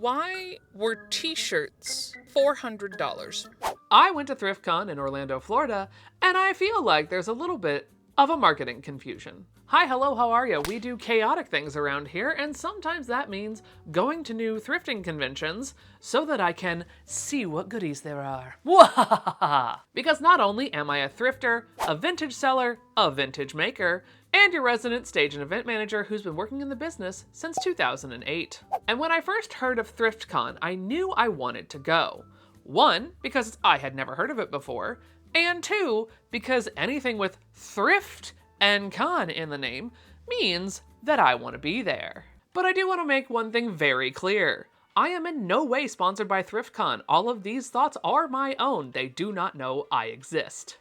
Why were t-shirts $400? I went to Thriftcon in Orlando, Florida, and I feel like there's a little bit of a marketing confusion. Hi, hello, how are you? We do chaotic things around here, and sometimes that means going to new thrifting conventions so that I can see what goodies there are. Wahahaha! Because not only am I a thrifter, a vintage seller, a vintage maker, and your resident stage and event manager who's been working in the business since 2008. And when I first heard of Thriftcon, I knew I wanted to go. One, because I had never heard of it before, and two, because anything with thrift and con in the name means that I want to be there. But I do want to make one thing very clear. I am in no way sponsored by Thriftcon. All of these thoughts are my own. They do not know I exist.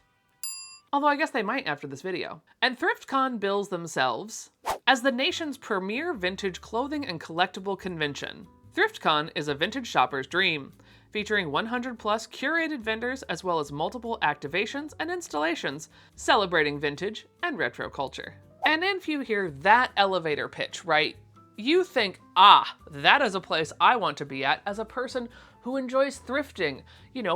Although I guess they might after this video. And Thriftcon bills themselves as the nation's premier vintage clothing and collectible convention. Thriftcon is a vintage shopper's dream, featuring 100 plus curated vendors as well as multiple activations and installations celebrating vintage and retro culture. And if you hear that elevator pitch, right, you think, that is a place I want to be at as a person who enjoys thrifting,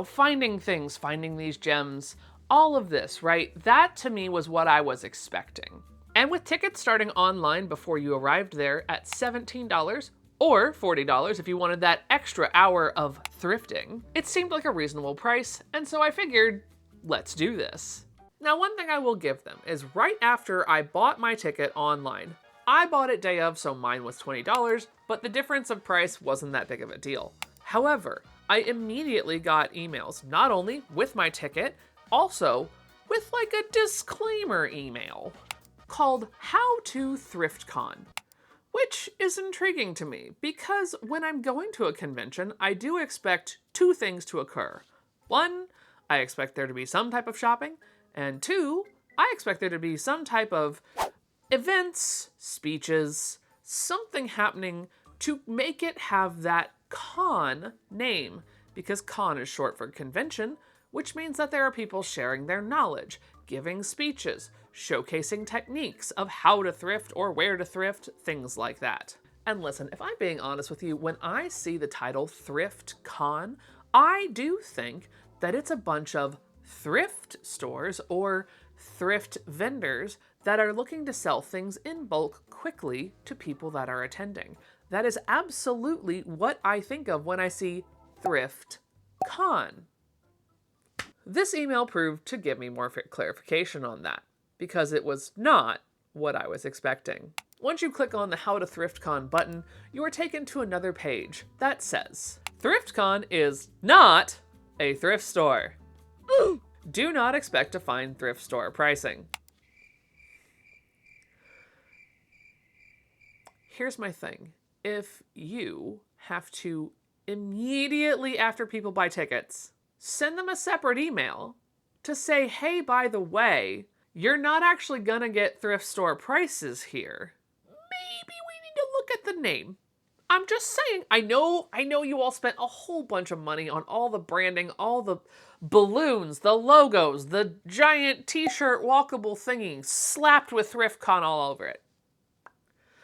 finding things, finding these gems, all of this, right? That to me was what I was expecting. And with tickets starting online before you arrived there at $17, or $40 if you wanted that extra hour of thrifting, it seemed like a reasonable price, and so I figured, let's do this. Now, one thing I will give them is right after I bought my ticket online, I bought it day of, so mine was $20, but the difference of price wasn't that big of a deal. However, I immediately got emails, not only with my ticket, also with like a disclaimer email called How to Thriftcon. Which is intriguing to me, because when I'm going to a convention, I do expect two things to occur. One, I expect there to be some type of shopping, and two, I expect there to be some type of events, speeches, something happening to make it have that con name, because con is short for convention, which means that there are people sharing their knowledge, giving speeches, showcasing techniques of how to thrift or where to thrift, things like that. And listen, if I'm being honest with you, when I see the title Thriftcon, I do think that it's a bunch of thrift stores or thrift vendors that are looking to sell things in bulk quickly to people that are attending. That is absolutely what I think of when I see Thriftcon. This email proved to give me more clarification on that, because it was not what I was expecting. Once you click on the How to Thriftcon button, you are taken to another page that says, Thriftcon is not a thrift store. Do not expect to find thrift store pricing. Here's my thing. If you have to immediately after people buy tickets, send them a separate email to say, hey, by the way, you're not actually gonna get thrift store prices here. Maybe we need to look at the name. I'm just saying, I know you all spent a whole bunch of money on all the branding, all the balloons, the logos, the giant t-shirt walkable thingy slapped with Thriftcon all over it.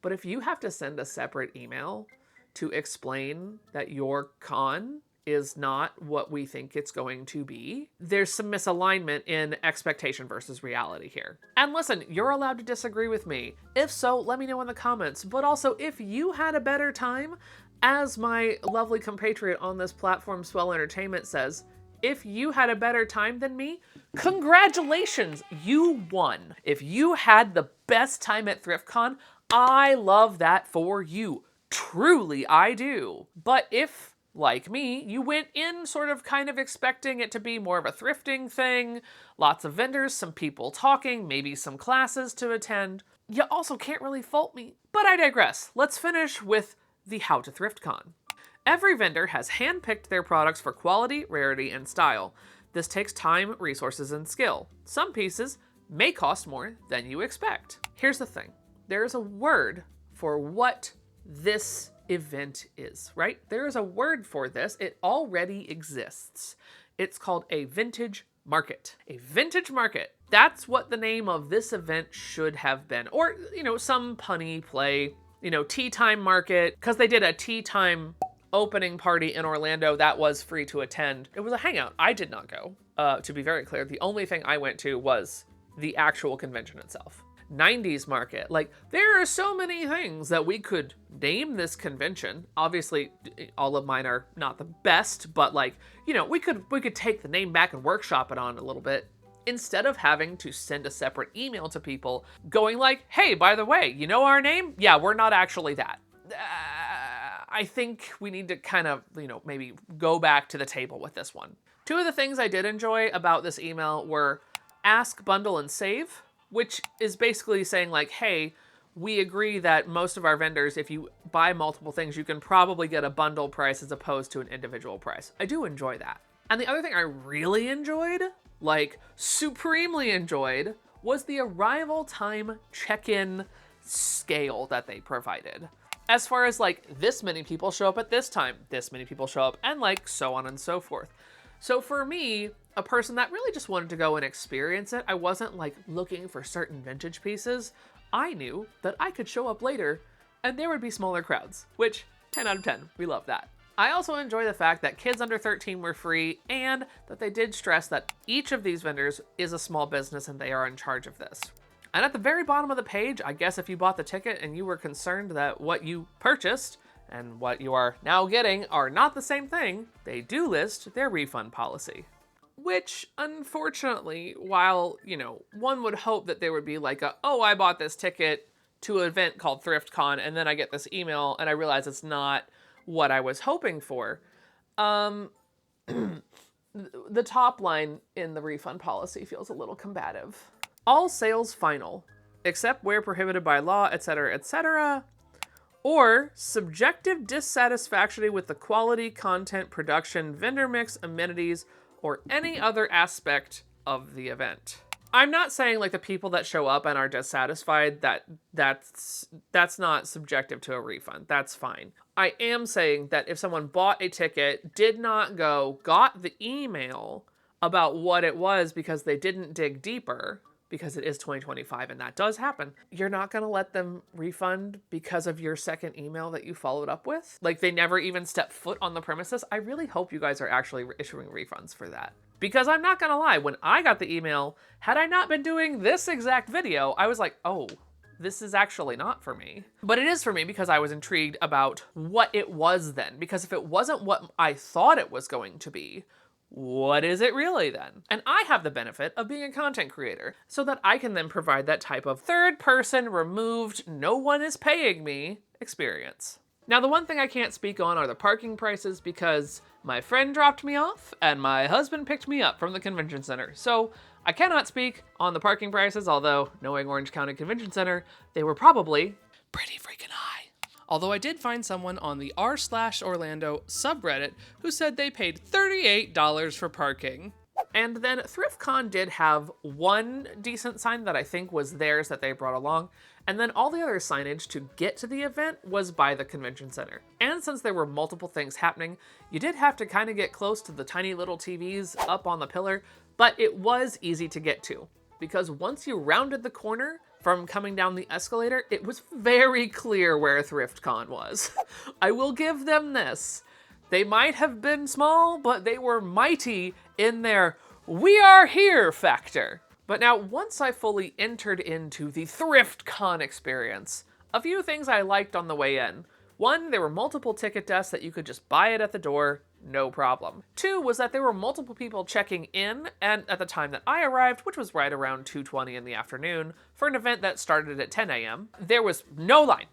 But if you have to send a separate email to explain that your con is not what we think it's going to be, there's some misalignment in expectation versus reality here. And listen, you're allowed to disagree with me. If so, let me know in the comments. But also, if you had a better time, as my lovely compatriot on this platform, Swell Entertainment, says, if you had a better time than me, congratulations, you won. If you had the best time at Thriftcon, I love that for you. Truly, I do. But if, like me, you went in sort of kind of expecting it to be more of a thrifting thing, lots of vendors, some people talking, maybe some classes to attend, you also can't really fault me. But I digress. Let's finish with the How to Thriftcon. Every vendor has handpicked their products for quality, rarity, and style. This takes time, resources, and skill. Some pieces may cost more than you expect. Here's the thing. There is a word for what this event is, right? There is a word for this. It already exists. It's called a vintage market. A vintage market. That's what the name of this event should have been. Or, some punny play, tea time market, because they did a tea time opening party in Orlando that was free to attend. It was a hangout. I did not go. To be very clear, the only thing I went to was the actual convention itself. 90s market. Like, there are so many things that we could name this convention. Obviously, all of mine are not the best, but like, you know, we could take the name back and workshop it on a little bit. Instead of having to send a separate email to people going like, hey, by the way, you know our name? Yeah, we're not actually that. I think we need to kind of, you know, maybe go back to the table with this one. Two of the things I did enjoy about this email were ask, bundle, and save, which is basically saying like, hey, we agree that most of our vendors, if you buy multiple things, you can probably get a bundle price as opposed to an individual price. I do enjoy that. And the other thing I really enjoyed, like supremely enjoyed, was the arrival time check-in scale that they provided. As far as like, this many people show up at this time, this many people show up, and like so on and so forth. So for me, a person that really just wanted to go and experience it, I wasn't like looking for certain vintage pieces. I knew that I could show up later and there would be smaller crowds, which 10 out of 10, we love that. I also enjoy the fact that kids under 13 were free and that they did stress that each of these vendors is a small business and they are in charge of this. And at the very bottom of the page, I guess if you bought the ticket and you were concerned that what you purchased and what you are now getting are not the same thing, they do list their refund policy. Which, unfortunately, while, you know, one would hope that there would be like a, oh, I bought this ticket to an event called Thriftcon and then I get this email and I realize it's not what I was hoping for. The top line in the refund policy feels a little combative. All sales final, except where prohibited by law, etc., etc., or subjective dissatisfaction with the quality, content, production, vendor mix, amenities, or any other aspect of the event. I'm not saying like the people that show up and are dissatisfied, that's not subjective to a refund. That's fine. I am saying that if someone bought a ticket, did not go, got the email about what it was because they didn't dig deeper, because it is 2025 and that does happen, you're not gonna let them refund because of your second email that you followed up with? Like they never even stepped foot on the premises? I really hope you guys are actually issuing refunds for that. Because I'm not gonna lie, when I got the email, had I not been doing this exact video, I was like, oh, this is actually not for me. But it is for me because I was intrigued about what it was then. Because if it wasn't what I thought it was going to be, what is it really then? And I have the benefit of being a content creator so that I can then provide that type of third person removed, no one is paying me experience. Now, the one thing I can't speak on are the parking prices because my friend dropped me off and my husband picked me up from the convention center. So I cannot speak on the parking prices, although knowing Orange County Convention Center, they were probably pretty freaking high. Although I did find someone on the r/Orlando subreddit who said they paid $38 for parking. And then Thriftcon did have one decent sign that I think was theirs that they brought along. And then all the other signage to get to the event was by the convention center. And since there were multiple things happening, you did have to kind of get close to the tiny little TVs up on the pillar, but it was easy to get to. Because once you rounded the corner from coming down the escalator, it was very clear where Thriftcon was. I will give them this. They might have been small, but they were mighty in their "we are here" factor. But now, once I fully entered into the Thriftcon experience, a few things I liked on the way in. One, there were multiple ticket desks that you could just buy it at the door, no problem. Two was that there were multiple people checking in, and at the time that I arrived, which was right around 2:20 in the afternoon, for an event that started at 10 a.m., there was no line.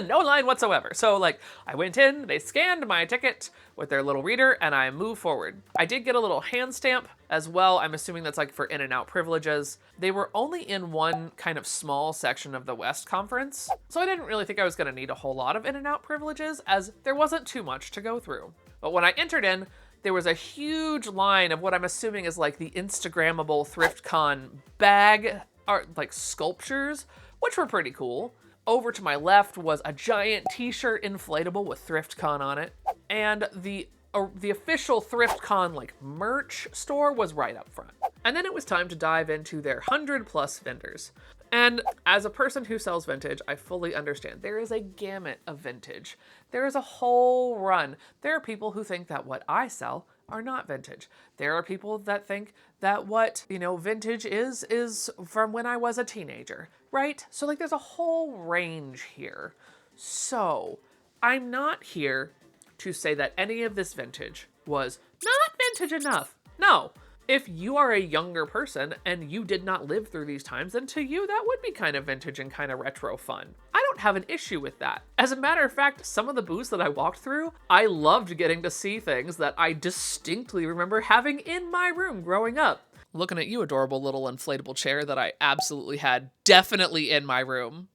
No line whatsoever. So like, I went in, they scanned my ticket with their little reader, and I moved forward. I did get a little hand stamp as well. I'm assuming that's like for in and out privileges. They were only in one kind of small section of the West Conference, so I didn't really think I was gonna need a whole lot of in and out privileges, as there wasn't too much to go through. But when I entered in, there was a huge line of what I'm assuming is like the Instagrammable Thriftcon bag art, like sculptures, which were pretty cool. Over to my left was a giant t-shirt inflatable with Thriftcon on it. And the official Thriftcon like merch store was right up front. And then it was time to dive into their 100+ vendors. And as a person who sells vintage, I fully understand. There is a gamut of vintage. There is a whole run. There are people who think that what I sell are not vintage. There are people that think that what, vintage is from when I was a teenager, right? So like there's a whole range here. So I'm not here to say that any of this vintage was not vintage enough. No. If you are a younger person and you did not live through these times, then to you, that would be kind of vintage and kind of retro fun. I don't have an issue with that. As a matter of fact, some of the booths that I walked through, I loved getting to see things that I distinctly remember having in my room growing up. Looking at you, adorable little inflatable chair that I absolutely had definitely in my room.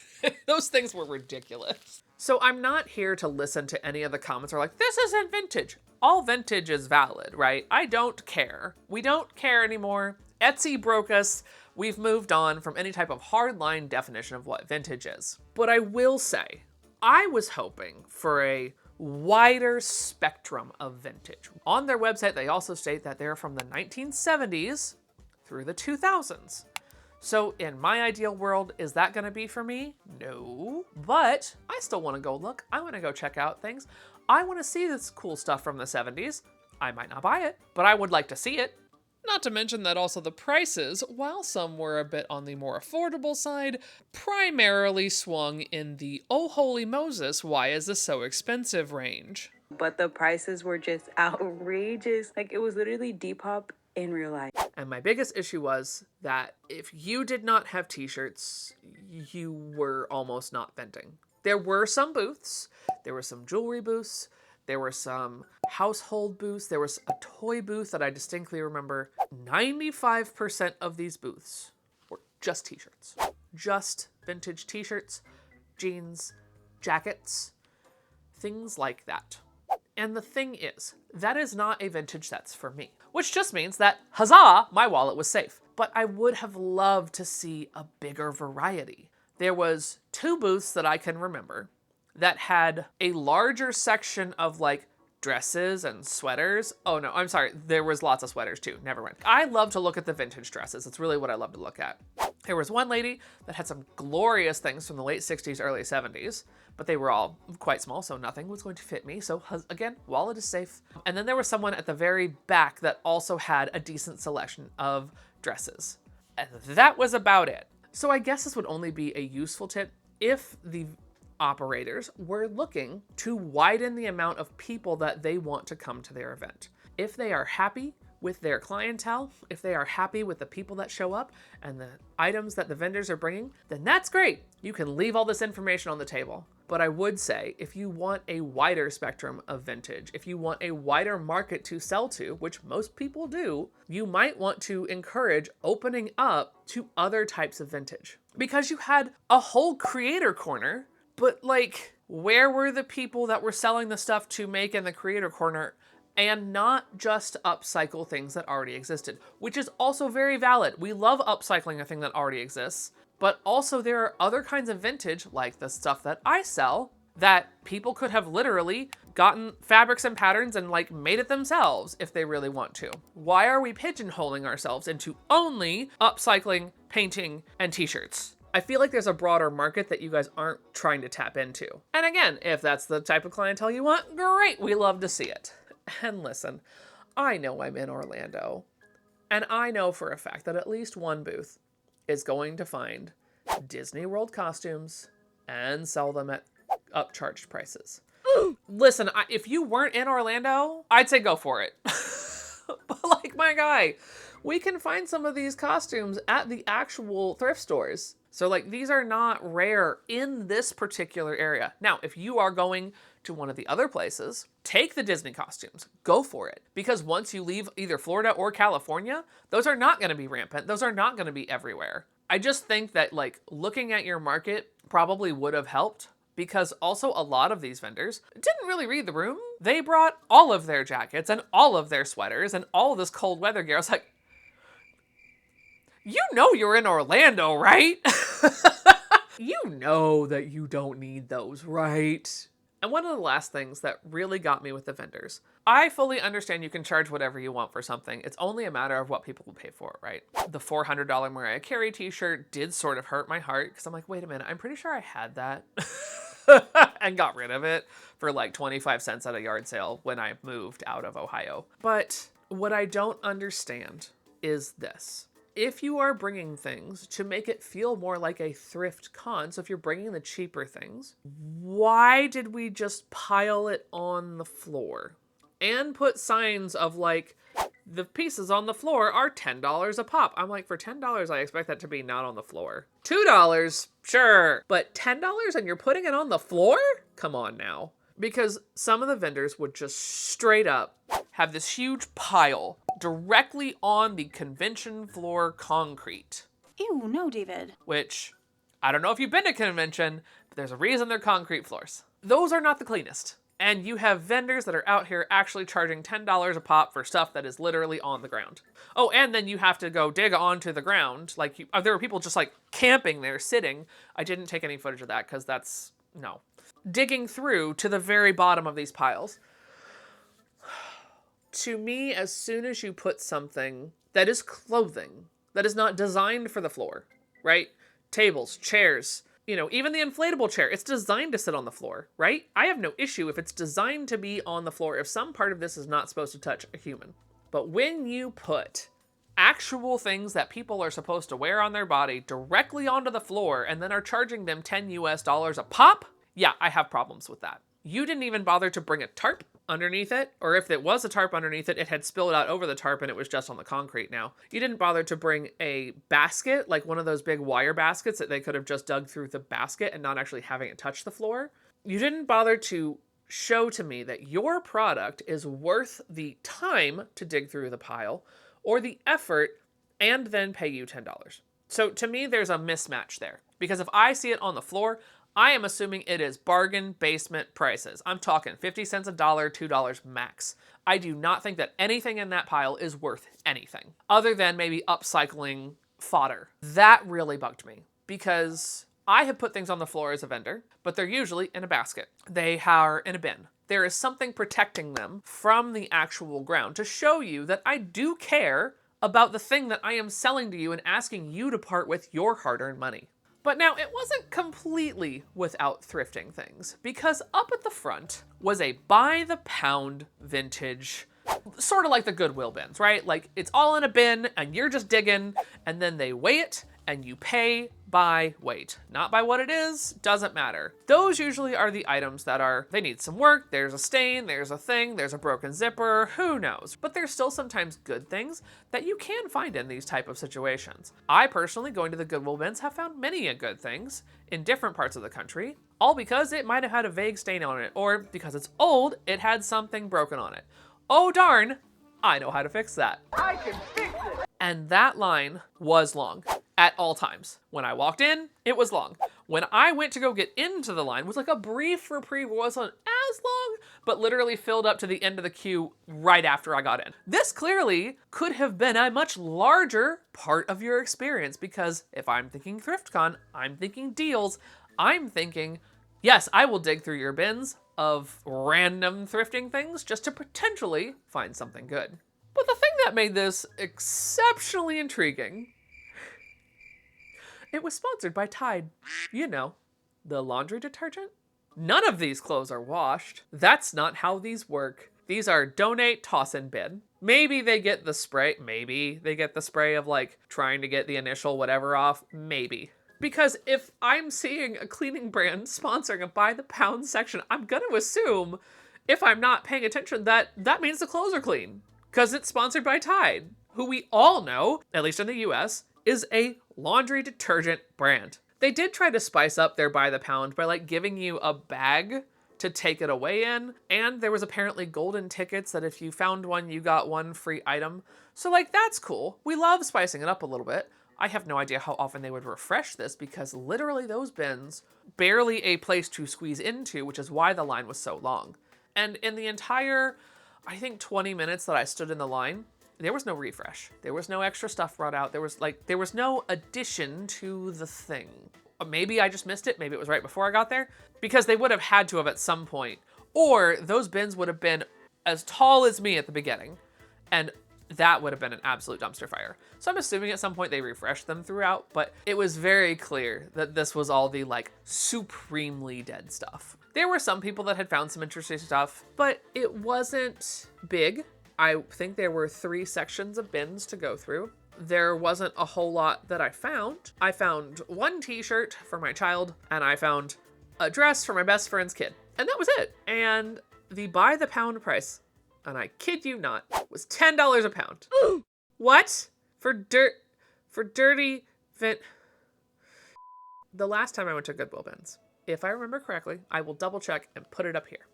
Those things were ridiculous. So I'm not here to listen to any of the comments that are like, this isn't vintage. All vintage is valid, right? I don't care. We don't care anymore. Etsy broke us. We've moved on from any type of hardline definition of what vintage is. But I will say, I was hoping for a wider spectrum of vintage. On their website, they also state that they're from the 1970s through the 2000s. So in my ideal world, is that gonna be for me? No, but I still wanna go look. I wanna go check out things. I wanna see this cool stuff from the 70s. I might not buy it, but I would like to see it. Not to mention that also the prices, while some were a bit on the more affordable side, primarily swung in the "oh holy Moses, why is this so expensive" range. But the prices were just outrageous. Like, it was literally Depop in real life. And my biggest issue was that if you did not have t-shirts, you were almost not vending. There were some booths, there were some jewelry booths, there were some household booths, there was a toy booth that I distinctly remember. 95% of these booths were just t-shirts. Just vintage t-shirts, jeans, jackets, things like that. And the thing is, that is not a vintage that's for me. Which just means that, huzzah, my wallet was safe. But I would have loved to see a bigger variety. There was 2 booths that I can remember that had a larger section of like dresses and sweaters. Oh no, I'm sorry. There was lots of sweaters too. Never mind. I love to look at the vintage dresses. It's really what I love to look at. There was one lady that had some glorious things from the late 60s, early 70s, but they were all quite small, so nothing was going to fit me. So again, wallet is safe. And then there was someone at the very back that also had a decent selection of dresses. And that was about it. So I guess this would only be a useful tip if the operators were looking to widen the amount of people that they want to come to their event. If they are happy with their clientele, if they are happy with the people that show up and the items that the vendors are bringing, then that's great. You can leave all this information on the table. But I would say, if you want a wider spectrum of vintage, if you want a wider market to sell to, which most people do, you might want to encourage opening up to other types of vintage. Because you had a whole creator corner, but like, where were the people that were selling the stuff to make in the creator corner and not just upcycle things that already existed, which is also very valid. We love upcycling a thing that already exists, but also there are other kinds of vintage, like the stuff that I sell, that people could have literally gotten fabrics and patterns and like made it themselves if they really want to. Why are we pigeonholing ourselves into only upcycling, painting, and t-shirts? I feel like there's a broader market that you guys aren't trying to tap into. And again, if that's the type of clientele you want, great, we love to see it. And listen, I know I'm in Orlando, and I know for a fact that at least one booth is going to find Disney World costumes and sell them at upcharged prices. Listen, if you weren't in Orlando, I'd say go for it. But like my guy, we can find some of these costumes at the actual thrift stores. So like, these are not rare in this particular area. Now, if you are going to one of the other places, take the Disney costumes, go for it. Because once you leave either Florida or California, those are not gonna be rampant. Those are not gonna be everywhere. I just think that like, looking at your market probably would have helped, because also a lot of these vendors didn't really read the room. They brought all of their jackets and all of their sweaters and all of this cold weather gear. I was like, you know you're in Orlando, right? You know that you don't need those, right? And one of the last things that really got me with the vendors, I fully understand you can charge whatever you want for something. It's only a matter of what people will pay for it, right? The $400 Mariah Carey t-shirt did sort of hurt my heart because I'm like, wait a minute, I'm pretty sure I had that and got rid of it for like 25 cents at a yard sale when I moved out of Ohio. But what I don't understand is this. If you are bringing things to make it feel more like a thrift con, so if you're bringing the cheaper things, why did we just pile it on the floor? And put signs of like, the pieces on the floor are $10 a pop. I'm like, for $10, I expect that to be not on the floor. $2, sure. But $10 and you're putting it on the floor? Come on now. Because some of the vendors would just straight up have this huge pile directly on the convention floor concrete. Ew, no, David. Which, I don't know if you've been to convention, but there's a reason they're concrete floors. Those are not the cleanest. And you have vendors that are out here actually charging $10 a pop for stuff that is literally on the ground. Oh, and then you have to go dig onto the ground. Like, there were people just like camping there, sitting. I didn't take any footage of that because that's, no. Digging through to the very bottom of these piles. To me, as soon as you put something that is clothing, that is not designed for the floor, right? Tables, chairs, you know, even the inflatable chair, it's designed to sit on the floor, right? I have no issue if it's designed to be on the floor, if some part of this is not supposed to touch a human. But when you put actual things that people are supposed to wear on their body directly onto the floor and then are charging them $10 a pop, yeah, I have problems with that. You didn't even bother to bring a tarp underneath it, or if it was a tarp underneath it, it had spilled out over the tarp and it was just on the concrete now. You didn't bother to bring a basket, like one of those big wire baskets that they could have just dug through the basket and not actually having it touch the floor. You didn't bother to show to me that your product is worth the time to dig through the pile or the effort and then pay you $10. So to me, there's a mismatch there, because if I see it on the floor, I am assuming it is bargain basement prices. I'm talking 50 cents a dollar, $2 max. I do not think that anything in that pile is worth anything other than maybe upcycling fodder. That really bugged me because I have put things on the floor as a vendor, but they're usually in a basket. They are in a bin. There is something protecting them from the actual ground to show you that I do care about the thing that I am selling to you and asking you to part with your hard-earned money. But now, it wasn't completely without thrifting things, because up at the front was a by-the-pound vintage, sort of like the Goodwill bins, right? Like, it's all in a bin, and you're just digging, and then they weigh it, and you pay by weight. Not by what it is, doesn't matter. Those usually are the items that are, they need some work, there's a stain, there's a thing, there's a broken zipper, who knows? But there's still sometimes good things that you can find in these type of situations. I personally, going to the Goodwill bins, have found many a good things in different parts of the country, all because it might have had a vague stain on it, or because it's old, it had something broken on it. Oh darn, I know how to fix that. I can fix it! And that line was long. At all times. When I walked in, it was long. When I went to go get into the line, it was like a brief reprieve. It wasn't as long, but literally filled up to the end of the queue right after I got in. This clearly could have been a much larger part of your experience, because if I'm thinking Thriftcon, I'm thinking deals, I'm thinking, yes, I will dig through your bins of random thrifting things just to potentially find something good. But the thing that made this exceptionally intriguing, it was sponsored by Tide. You know, the laundry detergent. None of these clothes are washed. That's not how these work. These are donate, toss in bin. Maybe they get the spray. Maybe they get the spray of like trying to get the initial whatever off. Maybe. Because if I'm seeing a cleaning brand sponsoring a by the pound section, I'm going to assume, if I'm not paying attention, that means the clothes are clean. Because it's sponsored by Tide, who we all know, at least in the US, is a laundry detergent brand. They did try to spice up their by the pound by like giving you a bag to take it away in, and there was apparently golden tickets that if you found one, you got one free item. So like, that's cool. We love spicing it up a little bit. I have no idea how often they would refresh this, because literally those bins, barely a place to squeeze into, which is why the line was so long. And in the entire, I think 20 minutes that I stood in the line, there was no refresh. There was no extra stuff brought out. There was no addition to the thing. Maybe I just missed it. Maybe it was right before I got there, because they would have had to have at some point. Or those bins would have been as tall as me at the beginning, and that would have been an absolute dumpster fire. So I'm assuming at some point they refreshed them throughout, but it was very clear that this was all the like supremely dead stuff. There were some people that had found some interesting stuff, but it wasn't big. I think there were 3 sections of bins to go through. There wasn't a whole lot that I found. I found 1 t-shirt for my child, and I found a dress for my best friend's kid. And that was it. And the by the pound price, and I kid you not, was $10 a pound. What? For dirty vent. The last time I went to Goodwill bins, if I remember correctly, I will double check and put it up here.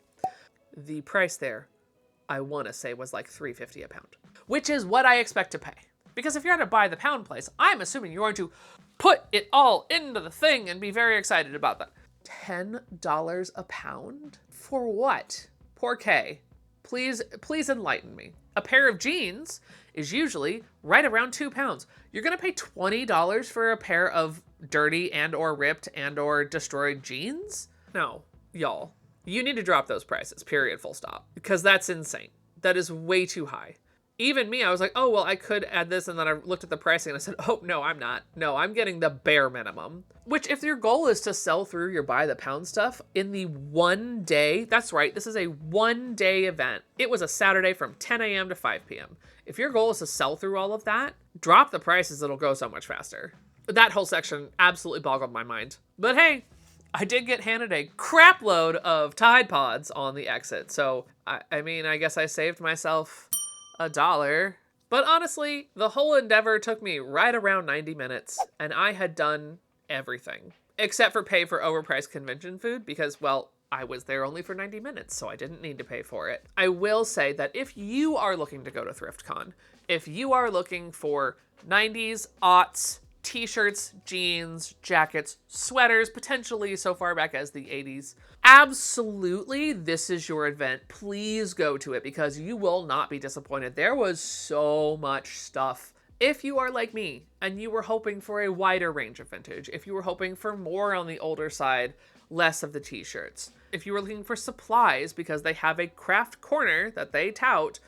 The price there, I want to say, was like $3.50 a pound, which is what I expect to pay. Because if you're at a buy the pound place, I'm assuming you're going to put it all into the thing and be very excited about that. $10 a pound? For what? Poor Kay. Please enlighten me. A pair of jeans is usually right around 2 pounds. You're gonna pay $20 for a pair of dirty and or ripped and or destroyed jeans? No, y'all. You need to drop those prices, period, full stop. Because that's insane. That is way too high. Even me, I was like, oh, well, I could add this, and then I looked at the pricing and I said, oh, no, I'm not. No, I'm getting the bare minimum. Which, if your goal is to sell through your by the pound stuff in the one day, that's right, this is a 1-day event. It was a Saturday from 10 a.m. to 5 p.m. If your goal is to sell through all of that, drop the prices, it'll go so much faster. That whole section absolutely boggled my mind. But hey, I did get handed a crap load of Tide Pods on the exit. So, I mean, I guess I saved myself $1. But honestly, the whole endeavor took me right around 90 minutes, and I had done everything. Except for pay for overpriced convention food, because, well, I was there only for 90 minutes, so I didn't need to pay for it. I will say that if you are looking to go to Thriftcon, if you are looking for 90s, aughts, t-shirts, jeans, jackets, sweaters, potentially so far back as the 80s, absolutely, this is your event. Please go to it because you will not be disappointed. There was so much stuff. If you are like me and you were hoping for a wider range of vintage, if you were hoping for more on the older side, less of the t-shirts, if you were looking for supplies because they have a craft corner that they tout,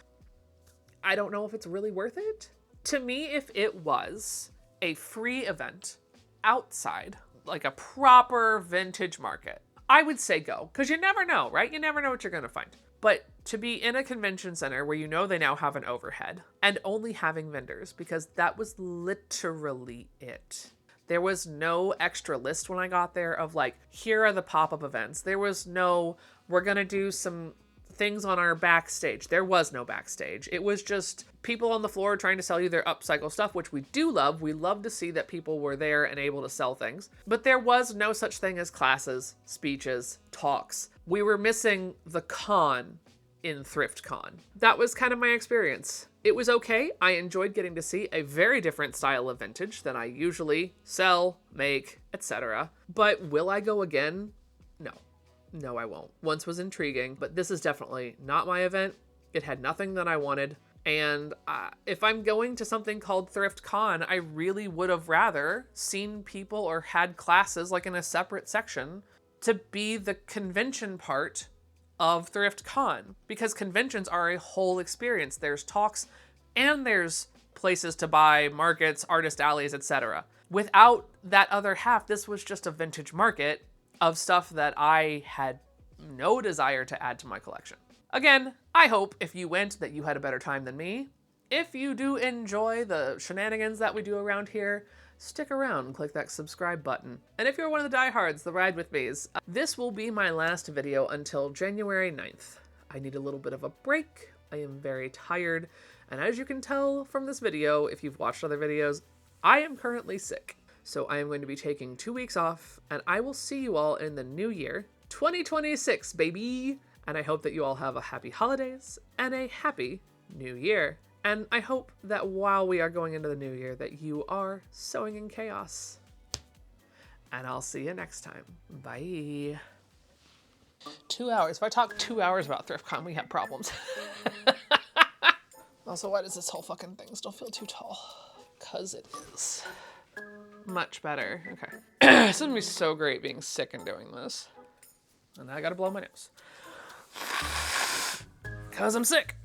I don't know if it's really worth it. To me, if it was a free event outside, like a proper vintage market, I would say go, because you never know, right? You never know what you're going to find. But to be in a convention center where you know they now have an overhead and only having vendors, because that was literally it. There was no extra list when I got there of like, here are the pop-up events. There was no, we're going to do some things on our backstage. There was no backstage. It was just people on the floor trying to sell you their upcycle stuff, which we do love. We love to see that people were there and able to sell things. But there was no such thing as classes, speeches, talks. We were missing the con in Thriftcon. That was kind of my experience. It was okay. I enjoyed getting to see a very different style of vintage than I usually sell, make, etc. But will I go again? No. No, I won't. Once was intriguing, but this is definitely not my event. It had nothing that I wanted. And if I'm going to something called Thriftcon, I really would have rather seen people or had classes like in a separate section to be the convention part of Thriftcon, because conventions are a whole experience. There's talks and there's places to buy, markets, artist alleys, etc. Without that other half, this was just a vintage market of stuff that I had no desire to add to my collection. Again, I hope if you went that you had a better time than me. If you do enjoy the shenanigans that we do around here, stick around and click that subscribe button. And if you're one of the diehards, the ride with me's, this will be my last video until January 9th. I need a little bit of a break. I am very tired. And as you can tell from this video, if you've watched other videos, I am currently sick. So I am going to be taking 2 weeks off, and I will see you all in the new year, 2026, baby! And I hope that you all have a happy holidays and a happy new year. And I hope that while we are going into the new year that you are sowing in chaos. And I'll see you next time. Bye. 2 hours. If I talk 2 hours about Thriftcon, we have problems. Also, why does this whole fucking thing still feel too tall? 'Cause it is. Much better. Okay. This is gonna be so great being sick and doing this. And I gotta blow my nose. 'Cause I'm sick.